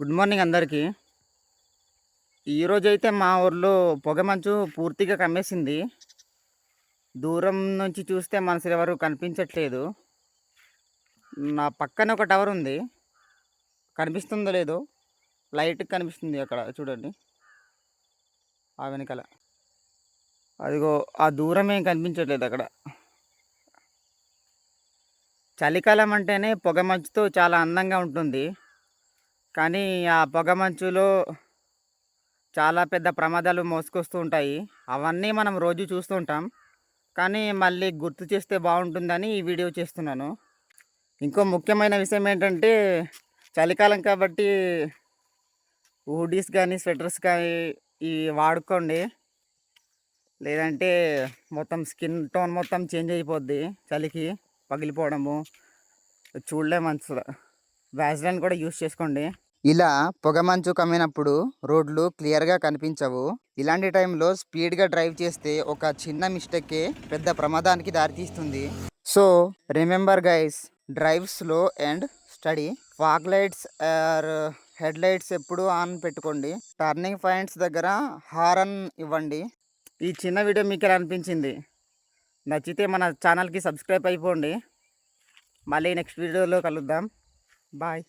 Good morning అందరికీ. ఈరోజైతే మా ఊర్లో పొగమంచు పూర్తిగా కమ్మేసింది. దూరం నుంచి చూస్తే మనుషులెవరు కనిపించట్లేదు. నా పక్కన ఒక టవర్ ఉంది. కనిపిస్తుందో లేదో లైట్‌గా కనిపిస్తుంది అక్కడ చూడండి. ఆ వెనకాల. అదిగో ఆ దూరం ఏం కనిపించట్లేదు అక్కడ. చలికాలం అంటేనే పొగమంచుతో చాలా అందంగా ఉంటుంది. కానీ ఆ పొగమంచులో చాలా పెద్ద ప్రమాదాలు మోసుకొస్తూ ఉంటాయి. అవన్నీ మనం రోజు చూస్తూ ఉంటాం. కానీ మళ్ళీ గుర్తు చేస్తే బావుంటుందని ఈ వీడియో చేస్తున్నాను. ఇంకో ముఖ్యమైన విషయం ఏంటంటే, చలికాలం కాబట్టి హుడీస్ గానీ, స్వెటర్స్ కానీ ఇవి వాడుకోండి. లేదంటే మొత్తం స్కిన్ టోన్ మొత్తం చేంజ్ అయిపోద్ది చలికి. పగిలిపోవడము చూడలేము అసల. వ్యాజ్లైన్ కూడా యూజ్ చేసుకోండి. ఇలా పొగమంచు కమ్మినప్పుడు రోడ్లు క్లియర్‌గా కనిపించవు. ఇలాంటి టైంలో స్పీడ్‌గా డ్రైవ్ చేస్తే ఒక చిన్న మిస్టేకే పెద్ద ప్రమాదానికి దారితీస్తుంది. So remember guys, drive slow and steady. Fog lights or head lights ఎప్పుడు ఆన్ పెట్టుకోండి. టర్నింగ్ పాయింట్స్ దగ్గర హారన్ ఇవ్వండి. ఈ చిన్న వీడియో మీకు ఎలా అనిపించింది? నచ్చితే మన ఛానల్‌కి సబ్స్క్రైబ్ అయిపోండి. మళ్ళీ నెక్స్ట్ వీడియోలో కలుద్దాం. బాయ్.